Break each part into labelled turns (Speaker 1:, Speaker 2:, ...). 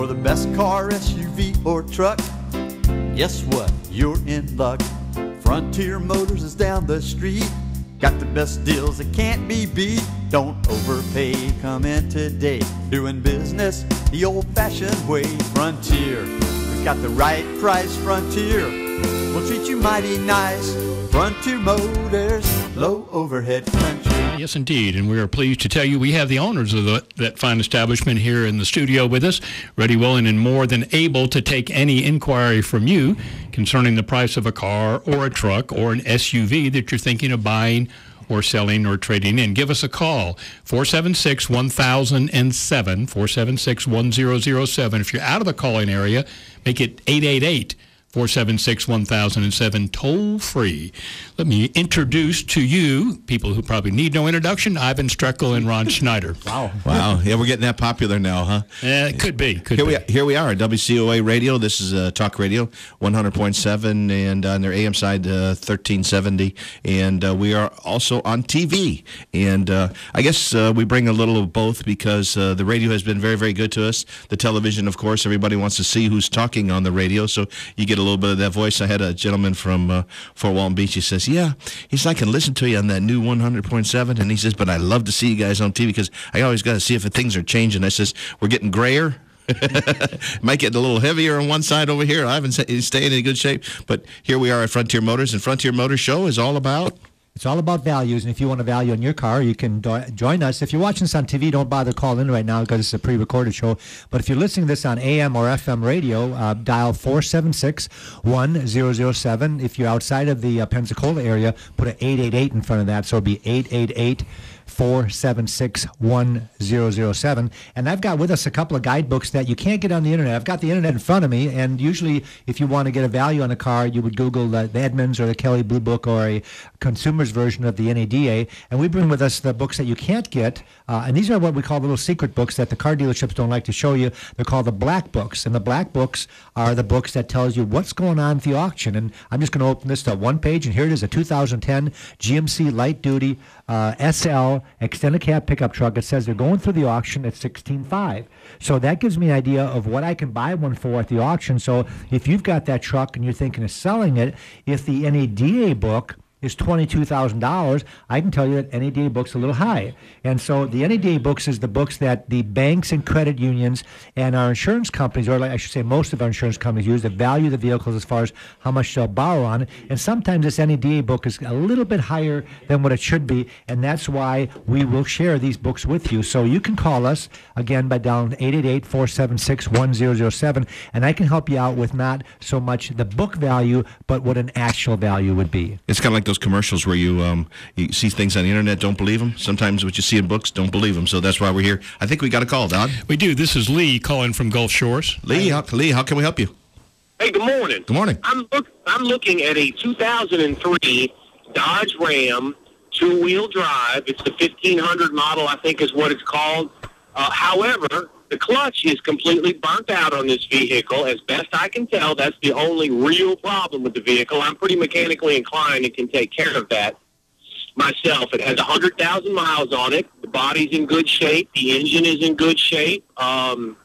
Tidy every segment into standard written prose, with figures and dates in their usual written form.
Speaker 1: for the best car, SUV, or truck, guess what? You're in luck. Frontier Motors is down the street. Got the best deals that can't be beat. Don't overpay, come in today. Doing business the old-fashioned way. Frontier, we've got the right price. Frontier, we'll treat you mighty nice. Frontier Motors, low overhead country.
Speaker 2: Yes, indeed, and we are pleased to tell you we have the owners of that fine establishment here in the studio with us, ready, willing, and more than able to take any inquiry from you concerning the price of a car or a truck or an SUV that you're thinking of buying or selling or trading in. Give us a call, 476-1007, 476-1007. If you're out of the calling area, make it 888. 476-1007, toll-free. Let me introduce to you people who probably need no introduction, Ivan Streckel and Ron Schneider.
Speaker 3: Wow. Yeah, we're getting that popular now, huh?
Speaker 2: It could be.
Speaker 3: Here we are at WCOA Radio. This is Talk Radio, 100.7, and on their AM side, 1370. And we are also on TV. And I guess we bring a little of both because the radio has been very, very good to us. The television, of course, everybody wants to see who's talking on the radio, so you get a little bit of that voice. I had a gentleman from Fort Walton Beach. He says, I can listen to you on that new 100.7. And he says, but I love to see you guys on TV because I always got to see if things are changing. I says, we're getting grayer. Might get a little heavier on one side over here. I haven't staying in good shape. But here we are at Frontier Motors. And Frontier Motors Show is all about...
Speaker 4: It's all about values, and if you want a value on your car, you can join us. If you're watching this on TV, don't bother calling in right now because it's a pre-recorded show. But if you're listening to this on AM or FM radio, dial 476-1007. If you're outside of the Pensacola area, put an 888 in front of that, so it'll be 888-476-1007. And I've got with us a couple of guidebooks that you can't get on the internet. I've got the internet in front of me, and usually if you want to get a value on a car, you would Google the Edmunds or the Kelley Blue Book or a consumer's version of the NADA. And we bring with us the books that you can't get, and these are what we call little secret books that the car dealerships don't like to show you. They're called the black books, and the black books are the books that tells you what's going on at the auction. And I'm just going to open this to one page, and here it is, a 2010 GMC light-duty SL extended cab pickup truck. It says they're going through the auction at $16,500. So that gives me an idea of what I can buy one for at the auction. So if you've got that truck and you're thinking of selling it, if the NADA book is $22,000, I can tell you that NADA book's a little high. And so the NADA books is the books that the banks and credit unions and our insurance companies, or like I should say most of our insurance companies, use to value the vehicles as far as how much they'll borrow on it. And sometimes this NADA book is a little bit higher than what it should be, and that's why we will share these books with you. So you can call us, again, by dialing 888-476-1007, and I can help you out with not so much the book value, but what an actual value would be.
Speaker 3: It's kind of like those commercials where you see things on the internet, don't believe them. Sometimes what you see in books, don't believe them. So that's why we're here. I think we got a call, Don.
Speaker 2: We do. This is Lee calling from Gulf Shores.
Speaker 3: Lee, how can we help you?
Speaker 5: Hey, good morning.
Speaker 3: Good morning.
Speaker 5: I'm looking at a 2003 Dodge Ram two-wheel drive. It's the 1500 model, I think is what it's called. However, the clutch is completely burnt out on this vehicle. As best I can tell, that's the only real problem with the vehicle. I'm pretty mechanically inclined and can take care of that myself. It has 100,000 miles on it. The body's in good shape. The engine is in good shape. What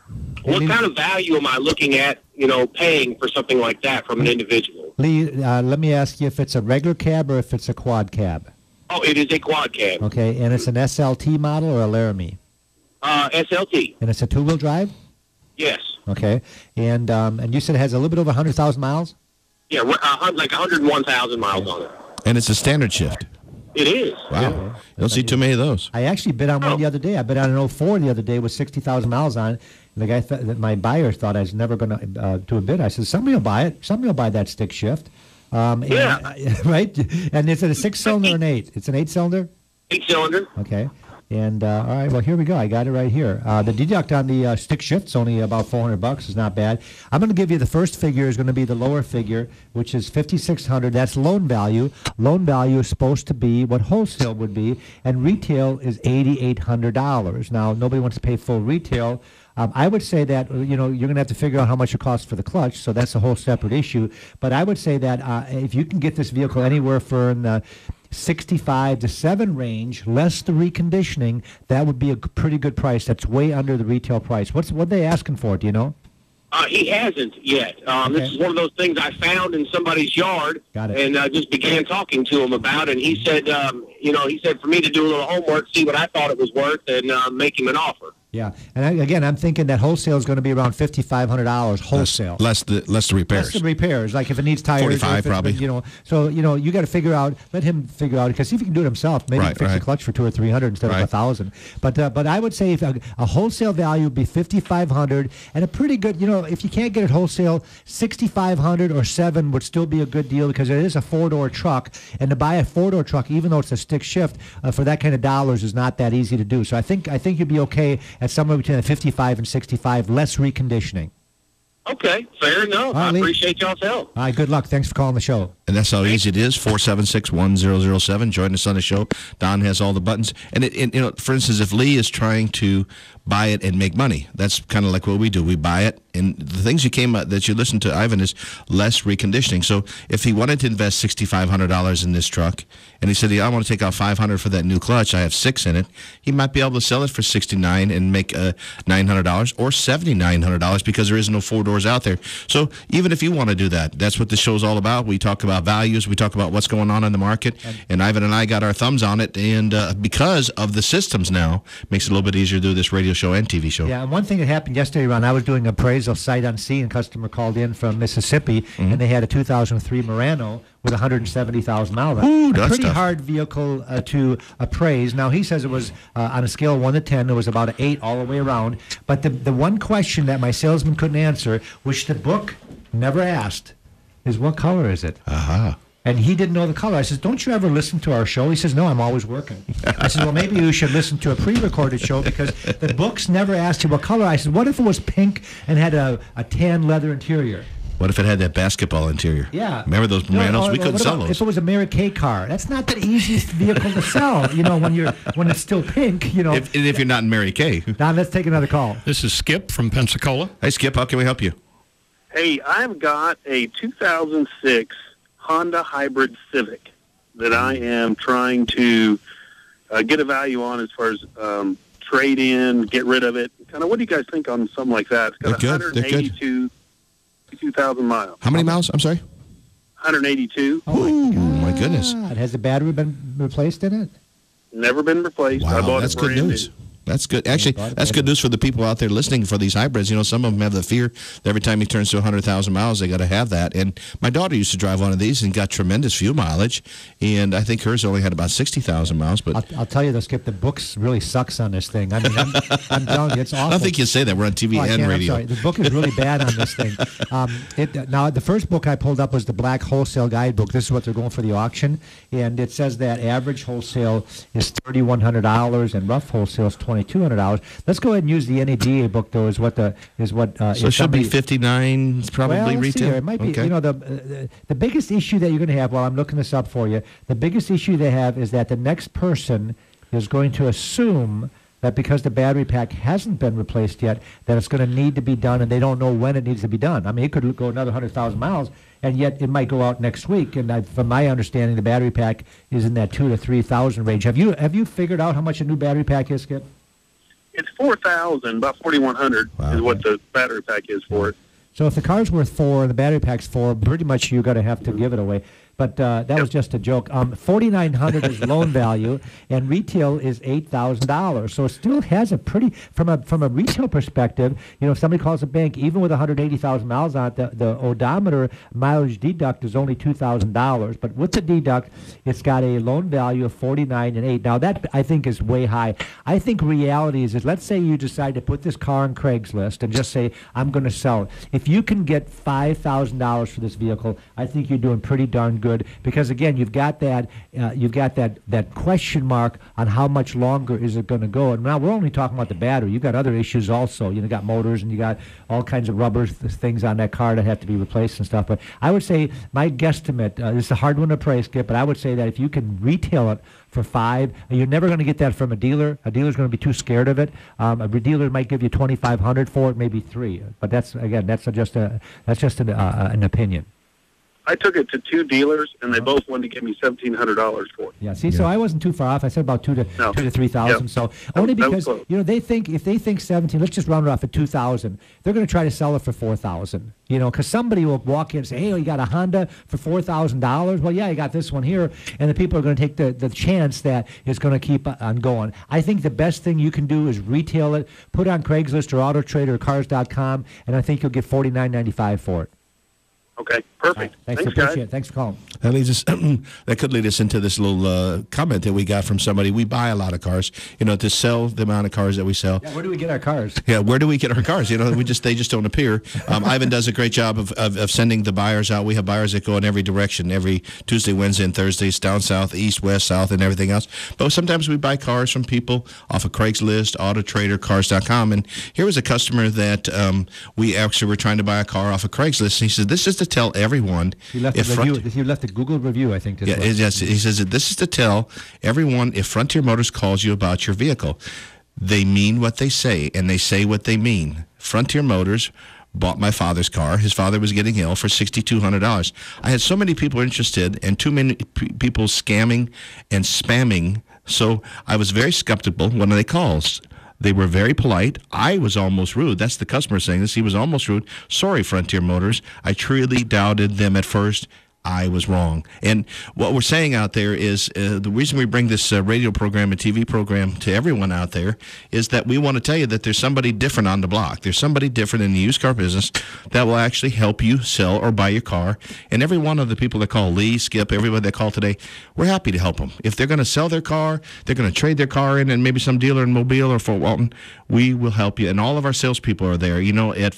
Speaker 5: kind of value am I looking at, paying for something like that from an individual?
Speaker 4: Lee, let me ask you if it's a regular cab or if it's a quad cab.
Speaker 5: Oh, it is a quad cab.
Speaker 4: Okay, and it's an SLT model or a Laramie?
Speaker 5: SLT.
Speaker 4: And it's a two-wheel drive?
Speaker 5: Yes.
Speaker 4: Okay. And you said it has a little bit over 100,000 miles?
Speaker 5: Yeah, like 101,000 miles on it. And
Speaker 3: it's a standard shift.
Speaker 5: It is.
Speaker 3: Wow.
Speaker 5: Yeah.
Speaker 3: You don't see too many of those.
Speaker 4: I actually bid on one the other day. I bid on an 04 the other day with 60,000 miles on it. And the guy that my buyer thought I was never going to do a bid. I said, somebody will buy it. Somebody will buy that stick shift.
Speaker 5: Yeah.
Speaker 4: Right? And is it a 6-cylinder or an 8? It's an 8-cylinder?
Speaker 5: 8-cylinder.
Speaker 4: Okay. And, all right, well, here we go. I got it right here. The deduct on the stick shift's only about $400. It's not bad. I'm going to give you the first figure is going to be the lower figure, which is $5,600. That's loan value. Loan value is supposed to be what wholesale would be, and retail is $8,800. Now, nobody wants to pay full retail. I would say that, you're going to have to figure out how much it costs for the clutch, so that's a whole separate issue. But I would say that if you can get this vehicle anywhere for in the 65 to 7 range, less the reconditioning, that would be a pretty good price. That's way under the retail price. What are they asking for? Do you know?
Speaker 5: He hasn't yet. This is one of those things I found in somebody's yard, and just began talking to him about. And he said, he said for me to do a little homework, see what I thought it was worth, and make him an offer.
Speaker 4: Yeah, and again, I'm thinking that wholesale is going to be around $5,500 wholesale.
Speaker 3: Less the repairs.
Speaker 4: Less the repairs, like if it needs tires.
Speaker 3: 45 probably.
Speaker 4: So you got to figure out. Let him figure out, because see if he can do it himself. Maybe fix a clutch for $200 or $300 instead of $1,000. But I would say if a wholesale value would be $5,500, and a pretty good. If you can't get it wholesale, $6,500 or $7,000 would still be a good deal, because it is a 4-door truck, and to buy a 4-door truck, even though it's a stick shift, for that kind of dollars is not that easy to do. So I think you'd be okay at somewhere between 55 and 65, less reconditioning.
Speaker 5: Okay, fair enough. I appreciate y'all's help.
Speaker 4: All right, good luck. Thanks for calling the show.
Speaker 3: And that's how easy it is. 476-1007. Join us on the show. Don has all the buttons. And for instance, if Lee is trying to buy it and make money, that's kind of like what we do. We buy it, and the things that you listened to Ivan is less reconditioning. So if he wanted to invest $6,500 in this truck, and he said, I want to take out $500 for that new clutch, I have 6 in it, he might be able to sell it for $69 and make $900 or $7,900, because there is no 4 doors out there. So even if you want to do that, that's what the show's all about. We talk about values. We talk about what's going on in the market. And Ivan and I got our thumbs on it. And because of the systems now, it makes it a little bit easier to do this radio show and TV show.
Speaker 4: Yeah, and one thing that happened yesterday, Ron, I was doing appraisal sight unseen. A customer called in from Mississippi, and they had a 2003 Murano with 170,000 miles.
Speaker 3: Ooh,
Speaker 4: a
Speaker 3: that's
Speaker 4: pretty
Speaker 3: tough.
Speaker 4: hard vehicle to appraise. Now, he says it was on a scale of 1 to 10, it was about an 8 all the way around. But the one question that my salesman couldn't answer, which the book never asked, is what color is it? And he didn't know the color. I said, don't you ever listen to our show? He says, no, I'm always working. I said, well, maybe you should listen to a pre-recorded show, because the books never asked you what color. I said, what if it was pink and had a tan leather interior?
Speaker 3: What if it had that basketball interior?
Speaker 4: Yeah.
Speaker 3: Remember those Muranos? We couldn't sell those.
Speaker 4: If it was a Mary Kay car, that's not the easiest vehicle to sell, when it's still pink,
Speaker 3: If you're not in Mary Kay.
Speaker 4: Don, let's take another call.
Speaker 2: This is Skip from Pensacola.
Speaker 3: Hey, Skip, how can we help you?
Speaker 6: Hey, I've got a 2006 Honda Hybrid Civic that I am trying to get a value on as far as trade in, get rid of it. Kind of, what do you guys think on something like that? It's got 182,000 miles.
Speaker 3: How many miles? I'm sorry?
Speaker 6: 182.
Speaker 3: Oh, my goodness.
Speaker 4: Has the battery been replaced in it?
Speaker 6: Never been replaced.
Speaker 3: Wow,
Speaker 6: I bought
Speaker 3: that's
Speaker 6: it
Speaker 3: good
Speaker 6: brand
Speaker 3: news.
Speaker 6: new.
Speaker 3: That's good. Actually, that's good news for the people out there listening for these hybrids. Some of them have the fear that every time he turns to 100,000 miles, they got to have that. And my daughter used to drive one of these and got tremendous fuel mileage. And I think hers only had about 60,000 miles. But
Speaker 4: I'll tell you though, Skip, the books really sucks on this thing. I mean, I'm telling you, it's awful.
Speaker 3: I don't think you say that. We're on TV and radio.
Speaker 4: I'm sorry. The book is really bad on this thing. Now, the first book I pulled up was the Black Wholesale Guidebook. This is what they're going for the auction. And it says that average wholesale is $3,100 and rough wholesale is $2,200. Let's go ahead and use the NADA book, though, so it
Speaker 3: should be 59 probably
Speaker 4: let's see
Speaker 3: retail.
Speaker 4: here. It might be.
Speaker 3: Okay.
Speaker 4: The biggest issue that you're going to have, while I'm looking this up for you, the biggest issue they have is that the next person is going to assume that because the battery pack hasn't been replaced yet, that it's going to need to be done, and they don't know when it needs to be done. I mean, it could go another 100,000 miles, and yet it might go out next week. And from my understanding, the battery pack is in that 2,000 to 3,000 range. Have you figured out how much a new battery pack is, Skip?
Speaker 6: It's 4,000, about 4,100 is what the battery pack is for it.
Speaker 4: So if the car's worth $4 and the battery pack's $4, pretty much you're going to have to give it away. But that was just a joke. $4,900 is loan value, and retail is $8,000. So it still has a pretty, from a retail perspective, if somebody calls a bank, even with 180,000 miles on it, the odometer mileage deduct is only $2,000. But with the deduct, it's got a loan value of $49,900 and $8,000. Now that I think is way high. I think reality is let's say you decide to put this car on Craigslist and just say I'm going to sell it. If you can get $5,000 for this vehicle, I think you're doing pretty darn good. Because again, you've got that question mark on how much longer is it going to go. And now we're only talking about the battery. You've got other issues also. You got motors and you got all kinds of rubber things on that car that have to be replaced and stuff. But I would say my guesstimate, this is a hard one to price, Skip, but I would say that if you can retail it for $5,000, you're never going to get that from a dealer. A dealer's going to be too scared of it. A dealer might give you $2,500 for it, maybe $3,000. But that's just an opinion.
Speaker 6: I took it to two dealers, and they both wanted to give me $1,700 for it.
Speaker 4: Yeah, see, so I wasn't too far off. I said about two to 3,000.
Speaker 6: Yep.
Speaker 4: So only
Speaker 6: That was
Speaker 4: because
Speaker 6: close.
Speaker 4: they think if they think 17, let's just round it off at 2,000. They're going to try to sell it for 4,000. Because somebody will walk in and say, "Hey, you got a Honda for $4,000?" Well, yeah, I got this one here, and the people are going to take the chance that it's going to keep on going. I think the best thing you can do is retail it, put it on Craigslist or AutoTrader or Cars.com, and I think you'll get $49.95 for it.
Speaker 6: Okay, perfect.
Speaker 4: Thanks,
Speaker 6: Thanks,
Speaker 4: appreciate
Speaker 6: guys.
Speaker 4: it. Thanks for calling.
Speaker 3: That leads us. That could lead us into this little comment that we got from somebody. We buy a lot of cars, to sell the amount of cars that we sell.
Speaker 4: Yeah, where do we get our cars?
Speaker 3: Yeah, where do we get our cars? They just don't appear. Ivan does a great job of sending the buyers out. We have buyers that go in every direction, every Tuesday, Wednesday, and Thursdays, down south, east, west, south, and everything else. But sometimes we buy cars from people off of Craigslist, AutoTrader, Cars.com. And here was a customer that we actually were trying to buy a car off of Craigslist. And he said, "This is to tell everyone."
Speaker 4: He left a review. He left a Google review, I think.
Speaker 3: Yeah, yes. He says that this is to tell everyone, if Frontier Motors calls you about your vehicle, they mean what they say, and they say what they mean. Frontier Motors bought my father's car. His father was getting ill for $6,200. I had so many people interested and too many people scamming and spamming, so I was very skeptical when they calls. They were very polite. I was almost rude. That's the customer saying this. He was almost rude. "Sorry, Frontier Motors. I truly doubted them at first. I was wrong." And what we're saying out there is the reason we bring this radio program and TV program to everyone out there is that we want to tell you that there's somebody different on the block. There's somebody different in the used car business that will actually help you sell or buy your car. And every one of the people that call, Lee, Skip, everybody that called today, we're happy to help them. If they're going to sell their car, they're going to trade their car in, and maybe some dealer in Mobile or Fort Walton, we will help you. And all of our salespeople are there. At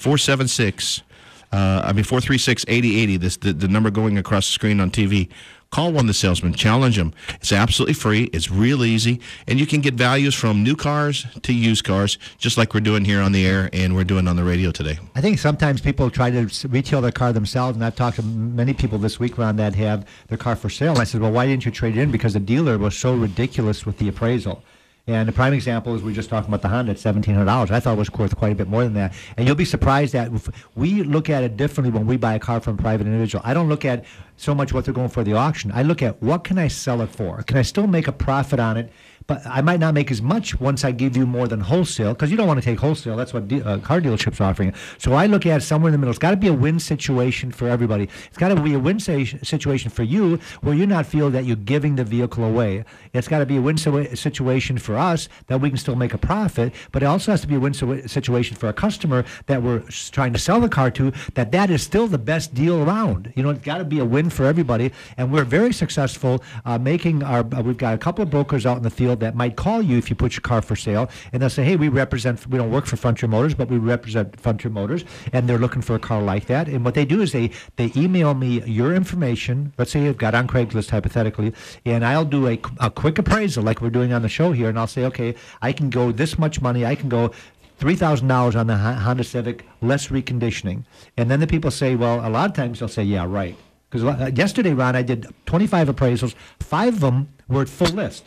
Speaker 3: 436-8080, the number going across the screen on TV. Call one of the salesmen. Challenge them. It's absolutely free. It's real easy. And you can get values from new cars to used cars, just like we're doing here on the air and we're doing on the radio today.
Speaker 4: I think sometimes people try to retail their car themselves, and I've talked to many people this week, Ron, that have their car for sale. And I said, "Well, why didn't you trade it in?" Because the dealer was so ridiculous with the appraisal. And the prime example is we just talked about the Honda at $1,700. I thought it was worth quite a bit more than that. And you'll be surprised that we look at it differently when we buy a car from a private individual. I don't look at so much what they're going for the auction. I look at what can I sell it for? Can I still make a profit on it? But I might not make as much once I give you more than wholesale, because you don't want to take wholesale. That's what car dealerships are offering. So I look at it somewhere in the middle. It's got to be a win situation for everybody. It's got to be a win situation for you where you not feel that you're giving the vehicle away. It's got to be a win situation for us that we can still make a profit, but it also has to be a win situation for a customer that we're trying to sell the car to, that is still the best deal around. It's got to be a win for everybody, and we're very successful making we've got a couple of brokers out in the field that might call you if you put your car for sale, and they'll say, "Hey, we don't work for Frontier Motors, but we represent Frontier Motors," and they're looking for a car like that. And what they do is they email me your information. Let's say you've got on Craigslist hypothetically, and I'll do a quick appraisal like we're doing on the show here, and I'll say, "Okay, I can go this much money. I can go $3,000 on the Honda Civic, less reconditioning." And then the people say, well, a lot of times they'll say, "Yeah, right." Because yesterday, Ron, I did 25 appraisals. 5 of them were at full list.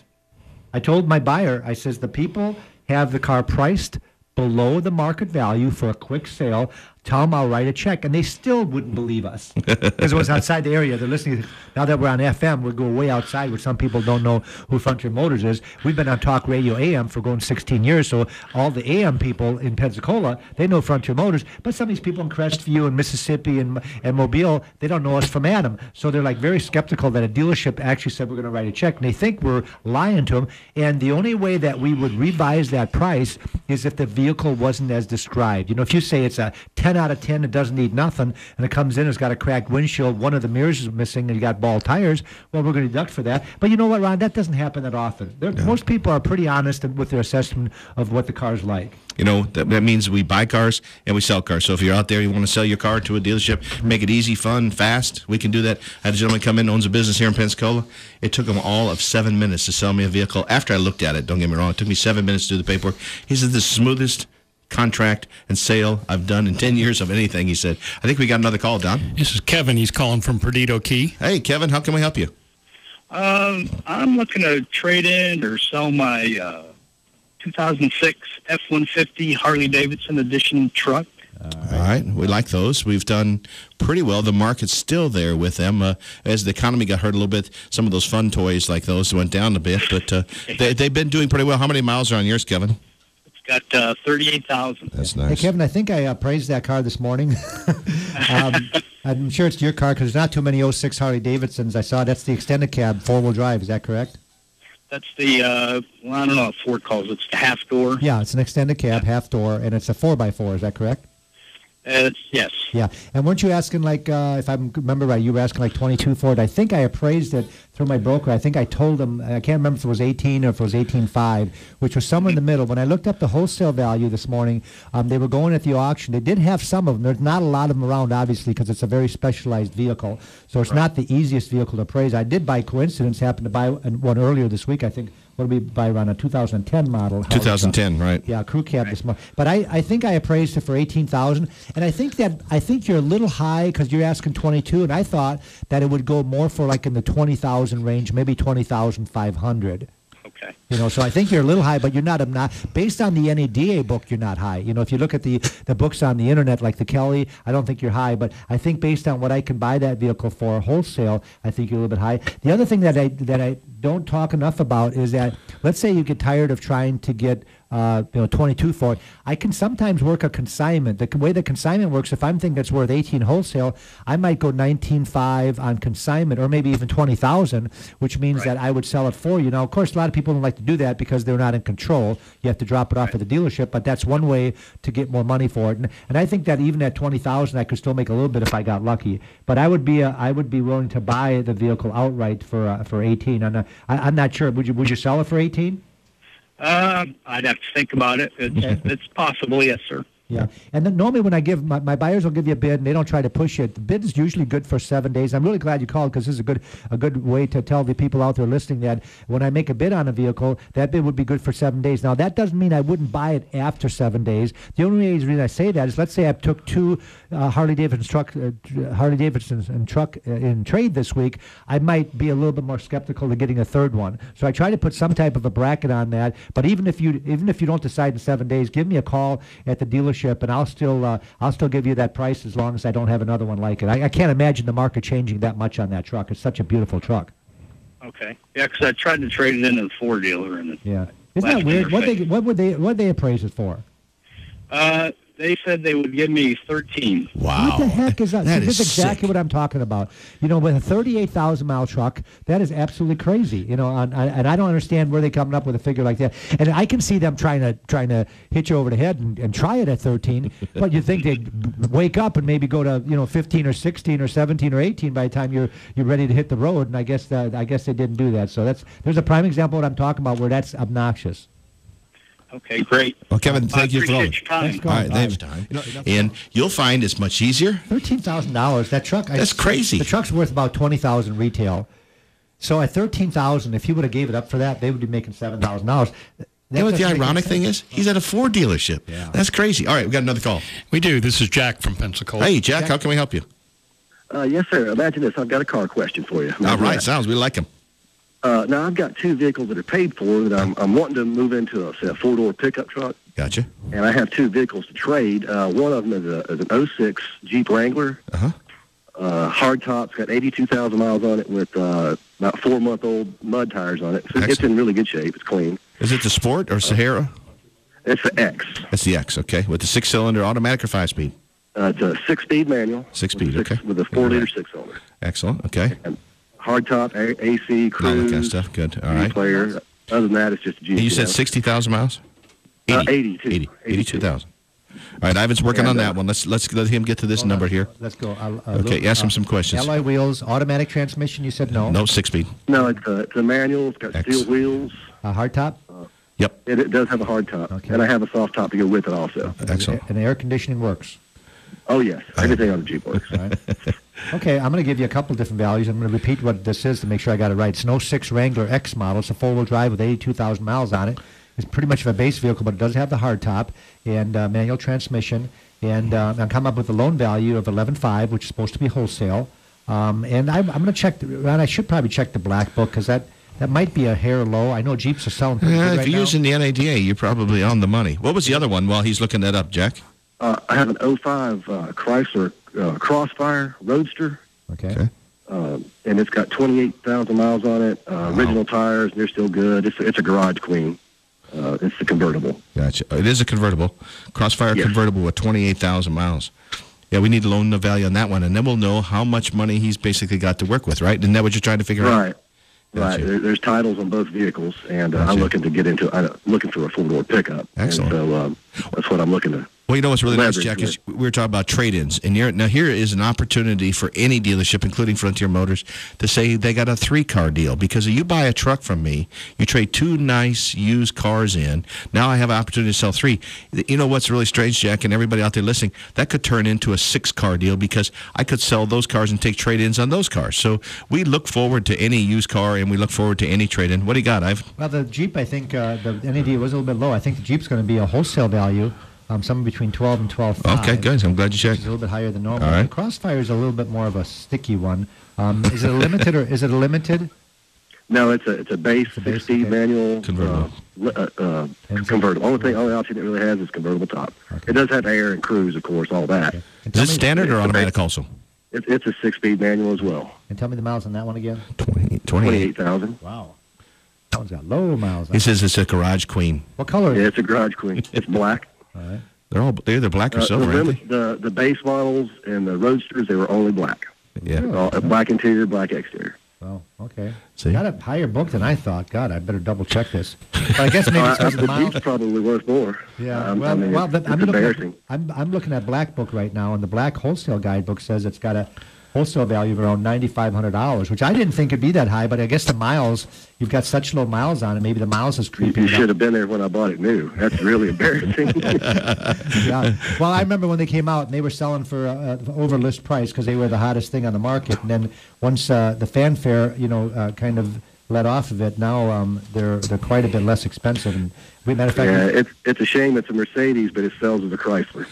Speaker 4: I told my buyer, I says, the people have the car priced below the market value for a quick sale. Tell them I'll write a check. And they still wouldn't believe us because it was outside the area. They're listening. Now that we're on FM, we go way outside where some people don't know who Frontier Motors is. We've been on Talk Radio AM for going 16 years, so all the AM people in Pensacola, they know Frontier Motors. But some of these people in Crestview and Mississippi and Mobile, they don't know us from Adam. So they're like very skeptical that a dealership actually said we're going to write a check. And they think we're lying to them. And the only way that we would revise that price is if the vehicle wasn't as described. If you say it's a 10 out of 10, it doesn't need nothing, and it comes in, it's got a cracked windshield, one of the mirrors is missing, and you got bald tires, well, we're going to deduct for that. But you know what, Ron? That doesn't happen that often. Most people are pretty honest with their assessment of what the car's like.
Speaker 3: That means we buy cars and we sell cars. So if you're out there, you want to sell your car to a dealership, make it easy, fun, fast, we can do that. I had a gentleman come in, owns a business here in Pensacola. It took him all of 7 minutes to sell me a vehicle. After I looked at it, don't get me wrong, it took me 7 minutes to do the paperwork. He said, the smoothest contract and sale I've done in 10 years of anything, he said. I think we got another call, Don.
Speaker 2: This is Kevin. He's calling from Perdido Key.
Speaker 3: Hey, Kevin, how can we help you?
Speaker 7: I'm looking to trade in or sell my 2006 F-150 Harley-Davidson edition truck.
Speaker 3: All right. We like those. We've done pretty well. The market's still there with them. As the economy got hurt a little bit, some of those fun toys like those went down a bit, but they've been doing pretty well. How many miles are on yours, Kevin?
Speaker 7: It's got 38,000.
Speaker 3: That's nice.
Speaker 4: Hey, Kevin, I think I appraised that car this morning. I'm sure it's your car because there's not too many 06 Harley-Davidsons. I saw that's the extended cab, four-wheel drive. Is that correct?
Speaker 7: That's the, I don't know what Ford calls it. It's the half door.
Speaker 4: Yeah, it's an extended cab, half door, and it's a 4x4. Is that correct?
Speaker 7: Yes.
Speaker 4: Yeah, and weren't you asking, like, if I remember right, you were asking like 22 for it. I think I appraised it through my broker. I think I told him, I can't remember if it was 18 or if it was 18.5, which was somewhere in the middle. When I looked up the wholesale value this morning, they were going at the auction. They did have some of them. There's not a lot of them around, obviously, because it's a very specialized vehicle. So it's not the easiest vehicle to appraise. I did, by coincidence, happen to buy one earlier this week, I think. What did we buy around a 2010 model?
Speaker 3: 2010, right?
Speaker 4: Yeah, crew cab this month. But I think I appraised it for 18,000, and I think you're a little high because you're asking 22, and I thought that it would go more for like in the 20,000 range, maybe 20,500.
Speaker 7: Okay.
Speaker 4: So I think you're a little high, but you're not. Based on the NADA book, you're not high. If you look at the books on the internet, like the Kelly, I don't think you're high. But I think based on what I can buy that vehicle for wholesale, I think you're a little bit high. The other thing that I don't talk enough about is that, let's say you get tired of trying to get 22 for it. I can sometimes work a consignment. The way the consignment works, if I'm thinking it's worth 18 wholesale, I might go 19.5 on consignment, or maybe even 20,000, which means that I would sell it for you. Now, of course, a lot of people don't like to do that because they're not in control. You have to drop it off at the dealership, but that's one way to get more money for it. And I think that even at 20,000, I could still make a little bit if I got lucky. But I would be willing to buy the vehicle outright for 18. And I'm not sure. Would you sell it for 18?
Speaker 7: I'd have to think about it. It's possible, yes, sir.
Speaker 4: Yeah, and then normally when I give my buyers will give you a bid, and they don't try to push it. The bid is usually good for 7 days. I'm really glad you called because this is a good way to tell the people out there listening that when I make a bid on a vehicle, that bid would be good for 7 days. Now that doesn't mean I wouldn't buy it after 7 days. The only reason I say that is, let's say I took two Harley-Davidsons and truck in trade this week, I might be a little bit more skeptical of getting a third one. So I try to put some type of a bracket on that. But even if you don't decide in 7 days, give me a call at the dealership, and I'll still give you that price as long as I don't have another one like it. I can't imagine the market changing that much on that truck. It's such a beautiful truck.
Speaker 7: Okay. Yeah, because I tried to trade it into the Ford dealer, and
Speaker 4: yeah, isn't that weird? What they appraise it for?
Speaker 7: They said they would give me 13.
Speaker 3: Wow.
Speaker 4: What the heck is that?
Speaker 3: That
Speaker 4: See,
Speaker 3: is
Speaker 4: this is exactly
Speaker 3: sick.
Speaker 4: what I'm talking about. With a 38,000-mile truck, that is absolutely crazy. And I don't understand where they're coming up with a figure like that. And I can see them trying to hit you over the head and try it at 13. But you think they'd wake up and maybe go to 15 or 16 or 17 or 18 by the time you're ready to hit the road. And I guess they didn't do that. So there's a prime example of what I'm talking about where that's obnoxious.
Speaker 7: Okay, great.
Speaker 3: Well, Kevin, thank you for calling.
Speaker 7: Your time.
Speaker 3: All right, thanks. And you'll find it's much easier.
Speaker 4: $13,000. That truck.
Speaker 3: That's crazy.
Speaker 4: The truck's worth about $20,000 retail. So at $13,000, if he would have gave it up for that, they would be making $7,000.
Speaker 3: You know what the ironic thing is? He's at a Ford dealership.
Speaker 4: Yeah.
Speaker 3: That's crazy. All right, we got another call.
Speaker 2: We do. This is Jack from Pensacola.
Speaker 3: Hey, Jack, how can we help you?
Speaker 8: Yes, sir. Imagine this. I've got a car question for you.
Speaker 3: All right, sounds. We like him.
Speaker 8: Now, I've got two vehicles that are paid for that I'm wanting to move into a four-door pickup truck.
Speaker 3: Gotcha.
Speaker 8: And I have two vehicles to trade. One of them is an 06 Jeep Wrangler. Hardtop. It's got 82,000 miles on it with about 4-month-old mud tires on it. So it's in really good shape. It's clean.
Speaker 3: Is it the Sport or Sahara?
Speaker 8: It's the X.
Speaker 3: That's the X, okay. With the 6-cylinder automatic or 5-speed?
Speaker 8: It's a 6-speed manual.
Speaker 3: 6-speed, okay.
Speaker 8: With a 4-liter 6-cylinder.
Speaker 3: Excellent, okay.
Speaker 8: And hardtop, AC, cruise.
Speaker 3: All that kind of stuff, good. All right.
Speaker 8: Player. Other than that, it's just a Jeep.
Speaker 3: And you said 60,000 miles? 82,000. All right, Ivan's working on that one. Let's let him get to this number here.
Speaker 4: Let's go.
Speaker 3: Okay, ask him some questions.
Speaker 4: Alloy wheels, automatic transmission, you said no?
Speaker 3: No, 6-speed.
Speaker 8: No, it's a manual. It's got steel wheels.
Speaker 4: Hardtop?
Speaker 3: Yep.
Speaker 8: It does have a hard top.
Speaker 4: Okay.
Speaker 8: And I have a soft top to go with it also.
Speaker 3: Excellent.
Speaker 4: And the air conditioning works.
Speaker 8: Oh, yes. Everything on the Jeep works.
Speaker 4: All right. Okay, I'm going to give you a couple different values. I'm going to repeat what this is to make sure I got it right. It's an 06 Wrangler X model. It's a four-wheel drive with 82,000 miles on it. It's pretty much of a base vehicle, but it does have the hard top and manual transmission. And I'm coming up with a loan value of 11.5, which is supposed to be wholesale. And I'm going to check. I should probably check the black book because that might be a hair low. I know Jeeps are selling pretty good right
Speaker 3: if you're
Speaker 4: now.
Speaker 3: using the NADA, you're probably on the money. What was the other one while he's looking that up, Jack?
Speaker 8: I have an '05 Chrysler Crossfire Roadster.
Speaker 4: Okay.
Speaker 8: And it's got 28,000 miles on it. Original tires, they're still good. It's a garage queen. It's a convertible.
Speaker 3: Gotcha. It is a convertible. Crossfire convertible with 28,000 miles. Yeah, we need to loan the value on that one, and then we'll know how much money he's basically got to work with, right? Isn't that what you're trying to figure out?
Speaker 8: Right. There's titles on both vehicles, and I'm looking to get into. I'm looking for a 4-door pickup.
Speaker 3: Excellent.
Speaker 8: And so that's what I'm looking to.
Speaker 3: Well, you know what's really nice,
Speaker 8: leverage
Speaker 3: Jack, is we were talking about trade-ins. And now here is an opportunity for any dealership, including Frontier Motors, to say they got a 3-car deal. Because if you buy a truck from me, you trade 2 nice used cars in. Now I have an opportunity to sell 3. You know what's really strange, Jack, and everybody out there listening, that could turn into a 6-car deal because I could sell those cars and take trade-ins on those cars. So we look forward to any used car, and we look forward to any trade-in. What do you got, Ivan?
Speaker 4: Well, the Jeep, I think the NAD was a little bit low. I think the Jeep's going to be a wholesale value. Somewhere between 12 and 12.5.
Speaker 3: Okay, good. I'm glad you checked.
Speaker 4: It's a little bit higher than normal.
Speaker 3: All right.
Speaker 4: The Crossfire is a little bit more of a sticky one. Is it a limited or is it a limited?
Speaker 8: No, it's a base 6-speed manual
Speaker 3: convertible.
Speaker 8: Convertible. Only option it really has is convertible top. Okay. It does have air and cruise, of course, all that.
Speaker 4: Okay.
Speaker 3: Is it standard or automatic also?
Speaker 8: It's a 6-speed manual as well.
Speaker 4: And tell me the miles on that one again.
Speaker 8: 28,000.
Speaker 4: Wow. That one's got low miles.
Speaker 3: He says it's a garage queen.
Speaker 4: What color is it?
Speaker 8: It's a garage queen. It's black.
Speaker 4: All right.
Speaker 3: They're either black or silver, aren't they?
Speaker 8: The base models and the Roadsters, they were only black.
Speaker 3: Yeah.
Speaker 8: Black interior, black exterior.
Speaker 4: Well, okay.
Speaker 3: See?
Speaker 4: Got a higher book than I thought. God, I better double check this. But I guess maybe it's because of the
Speaker 8: The
Speaker 4: miles.
Speaker 8: Jeep's probably worth more.
Speaker 4: Yeah.
Speaker 8: I mean, it's embarrassing.
Speaker 4: I'm looking at Black Book right now, and the Black Wholesale Guidebook says it's got a wholesale value of around $9,500, which I didn't think would be that high, but I guess the miles, you've got such low miles on it, maybe the miles is creeping.
Speaker 8: You should have been there when I bought it new. That's really embarrassing.
Speaker 4: Yeah. Well, I remember when they came out, and they were selling for over list price because they were the hottest thing on the market. And then once the fanfare, kind of let off of it, now they're quite a bit less expensive. And matter of fact,
Speaker 8: it's a shame it's a Mercedes, but it sells as a Chrysler.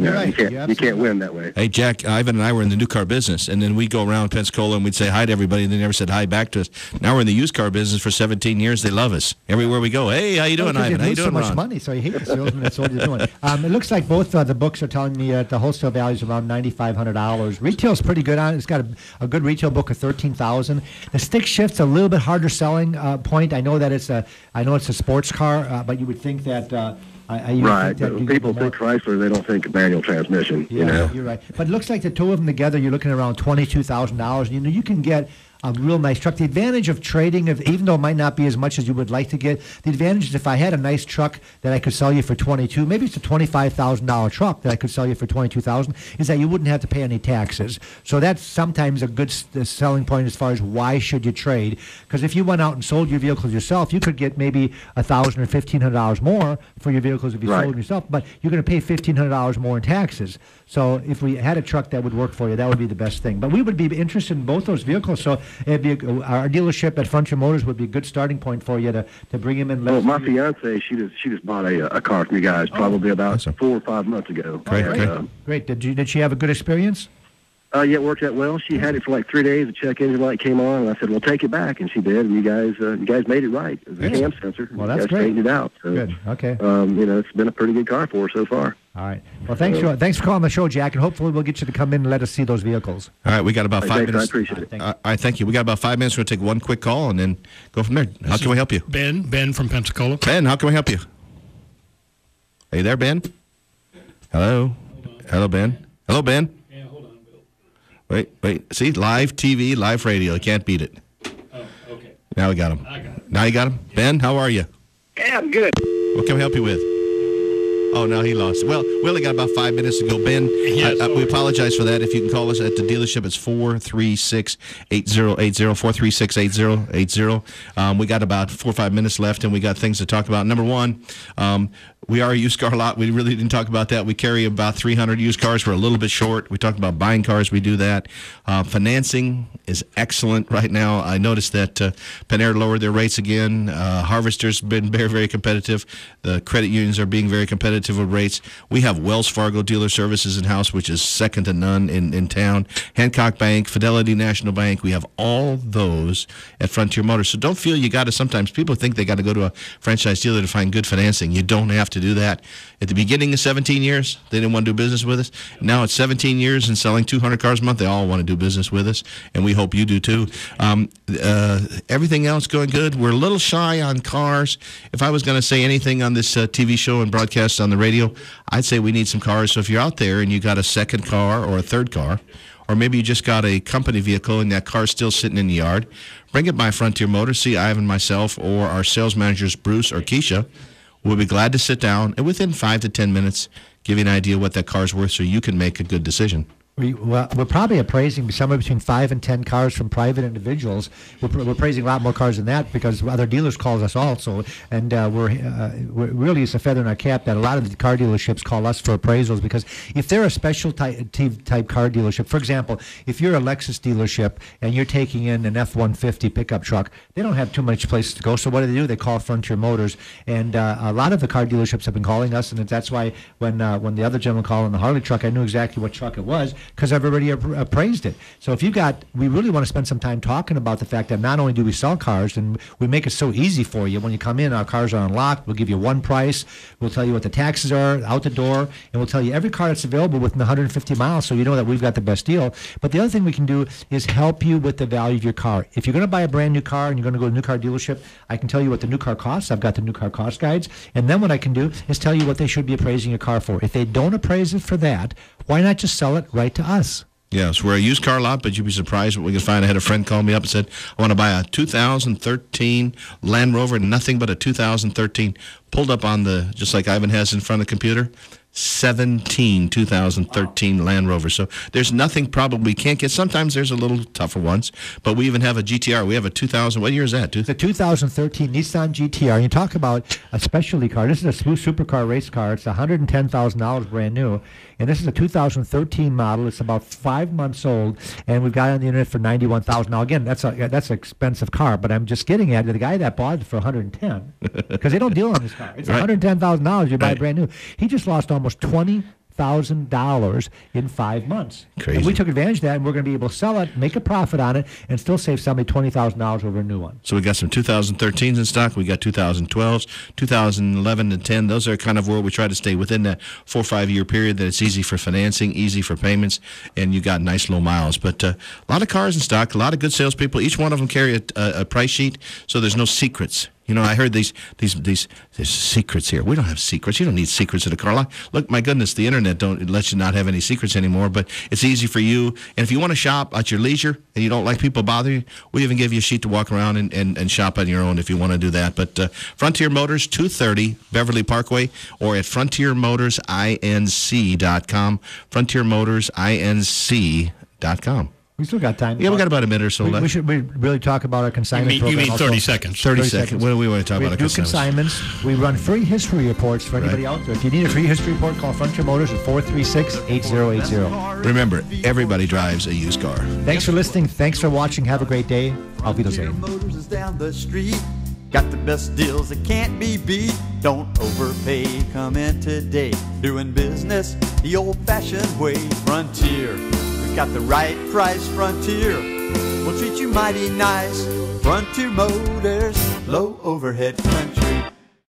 Speaker 4: You're right.
Speaker 8: You can't win that way.
Speaker 3: Hey, Jack, Ivan and I were in the new car business, and then we'd go around Pensacola and we'd say hi to everybody, and they never said hi back to us. Now we're in the used car business for 17 years. They love us. Everywhere we go, hey, how you doing, Ivan? How you doing,
Speaker 4: so much
Speaker 3: Ron?
Speaker 4: money, so you hate the salesman. That's what you're doing. It looks like both the books are telling me the wholesale value is around $9,500. Retail's pretty good on it. It's got a good retail book of $13,000. The stick shift's a little bit harder selling point. I know that it's a sports car, but you would think that.
Speaker 8: Right. People think Chrysler, they don't think manual transmission.
Speaker 4: Yeah, you're right. But it looks like the two of them together, you're looking at around $22,000. You can get a real nice truck. The advantage of trading, even though it might not be as much as you would like to get, the advantage is if I had a nice truck that I could sell you for $22,000, maybe it's a $25,000 truck that I could sell you for $22,000, is that you wouldn't have to pay any taxes. So that's sometimes a good selling point as far as why should you trade. Because if you went out and sold your vehicles yourself, you could get maybe $1,000 or $1,500 more for your vehicles if you sold them yourself, but you're going to pay $1,500 more in taxes. So if we had a truck that would work for you, that would be the best thing. But we would be interested in both those vehicles. So it'd be our dealership at Frontier Motors would be a good starting point for you to bring him in.
Speaker 8: Well, my fiance, she just bought a car from you guys probably about 4 or 5 months ago.
Speaker 4: Great. Did she have a good experience?
Speaker 8: Yeah, it worked out well. She had it for like 3 days. The check engine light came on, and I said, "Well, take it back," and she did. And you guys made it right. It was a cam sensor.
Speaker 4: Well, that's
Speaker 8: great.
Speaker 4: Straightened
Speaker 8: it out. So,
Speaker 4: good. Okay.
Speaker 8: It's been a pretty good car for her so far.
Speaker 4: All right. Well, thanks for calling the show, Jack, and hopefully we'll get you to come in and let us see those vehicles.
Speaker 3: All right, we got about 5 minutes.
Speaker 8: I appreciate it.
Speaker 3: All right, thank you. We got about 5 minutes. We're going to take one quick call and then go from there. How can we help you?
Speaker 2: Ben from Pensacola.
Speaker 3: Ben, how can we help you? Are you there, Ben? Hello? Hello, Ben? Hello, Ben?
Speaker 2: Yeah, hold on, Bill.
Speaker 3: Wait. See, live TV, live radio. You can't beat it.
Speaker 2: Oh, okay.
Speaker 3: Now we got him.
Speaker 2: I got it.
Speaker 3: Now you got him? Ben, how are you?
Speaker 5: Yeah, I'm good.
Speaker 3: What can we help you with? Oh, no, he lost. Well, we only got about 5 minutes to go. Ben, we apologize for that. If you can call us at the dealership, it's 436-8080, 436-8080. We got about 4 or 5 minutes left, and we got things to talk about. Number one, we are a used car lot. We really didn't talk about that. We carry about 300 used cars. We're a little bit short. We talked about buying cars. We do that. Financing is excellent right now. I noticed that Panera lowered their rates again. Harvester's been very, very competitive. The credit unions are being very competitive. competitive rates. We have Wells Fargo Dealer Services in-house, which is second to none in town. Hancock Bank, Fidelity National Bank. We have all those at Frontier Motors. So don't feel you got to, sometimes people think they got to go to a franchise dealer to find good financing. You don't have to do that. At the beginning of 17 years, they didn't want to do business with us. Now it's 17 years and selling 200 cars a month. They all want to do business with us, and we hope you do too. Everything else going good. We're a little shy on cars. If I was going to say anything on this TV show and broadcast on the radio, I'd say we need some cars. So if you're out there and you got a second car or a third car, or maybe you just got a company vehicle and that car's still sitting in the yard, bring it by Frontier Motors. See Ivan, myself, or our sales managers, Bruce or Keisha. We'll be glad to sit down and within 5 to 10 minutes give you an idea what that car's worth so you can make a good decision.
Speaker 4: We're probably appraising somewhere between 5 and 10 cars from private individuals. We're appraising a lot more cars than that because other dealers call us also, and we're really, it's a feather in our cap that a lot of the car dealerships call us for appraisals, because if they're a special type car dealership, for example, if you're a Lexus dealership and you're taking in an F-150 pickup truck, they don't have too much places to go. So what do? They call Frontier Motors, and a lot of the car dealerships have been calling us, and that's why when the other gentleman called on the Harley truck, I knew exactly what truck it was, because I've already appraised it. So if we really want to spend some time talking about the fact that not only do we sell cars, and we make it so easy for you. When you come in, our cars are unlocked. We'll give you one price. We'll tell you what the taxes are out the door, and we'll tell you every car that's available within 150 miles, so you know that we've got the best deal. But the other thing we can do is help you with the value of your car. If you're going to buy a brand new car and you're going to go to a new car dealership, I can tell you what the new car costs. I've got the new car cost guides. And then what I can do is tell you what they should be appraising your car for. If they don't appraise it for that, why not just sell it right to us?
Speaker 3: Yes, we're a used car lot, but you'd be surprised what we can find. I had a friend call me up and said, I want to buy a 2013 Land Rover, nothing but a 2013. Pulled up on just like Ivan has in front of the computer, 2013 Land Rover. So there's nothing probably we can't get. Sometimes there's a little tougher ones, but we even have a GTR. We have a 2000. What year is that?
Speaker 4: The 2013 Nissan GTR. You talk about a specialty car. This is a smooth supercar race car. It's $110,000 brand new, and this is a 2013 model. It's about 5 months old, and we've got it on the internet for $91,000. Now again, that's an expensive car, but I'm just getting at the guy that bought it for $110 because they don't deal on this car. It's
Speaker 3: Right.
Speaker 4: $110,000 you buy brand new. He just lost almost $20,000 in 5 months.
Speaker 3: Crazy.
Speaker 4: And we took advantage of that, and we're going to be able to sell it, make a profit on it, and still save somebody $20,000 over a new one.
Speaker 3: So we got some 2013s in stock. We got 2012s, 2011 and 10. Those are kind of where we try to stay within that 4 or 5 year period that it's easy for financing, easy for payments, and you got nice low miles. But a lot of cars in stock, a lot of good salespeople. Each one of them carry a price sheet, so there's no secrets. You know, I heard these secrets here. We don't have secrets. You don't need secrets in a car lot. Look, my goodness, the internet lets you not have any secrets anymore, but it's easy for you. And if you want to shop at your leisure and you don't like people bothering you, we even give you a sheet to walk around and shop on your own if you want to do that. But Frontier Motors, 230 Beverly Parkway, or at FrontierMotorsINC.com, FrontierMotorsINC.com.
Speaker 4: We still got time.
Speaker 3: Yeah, we got about a minute or so left.
Speaker 4: We should really talk about our consignment program.
Speaker 2: You mean 30 seconds.
Speaker 3: 30 seconds. What do we want to talk about?
Speaker 4: We do consignments. We run free history reports for anybody out there. If you need a free history report, call Frontier Motors at 436-8080.
Speaker 3: Remember, everybody drives a used car.
Speaker 4: Thanks for listening. Thanks for watching. Have a great day. Auf Wiedersehen.
Speaker 1: Motors is down the street. Got the best deals that can't be beat. Don't overpay. Come in today. Doing business the old-fashioned way. Frontier. We got the right price. Frontier. We'll treat you mighty nice. Frontier Motors. Low overhead country.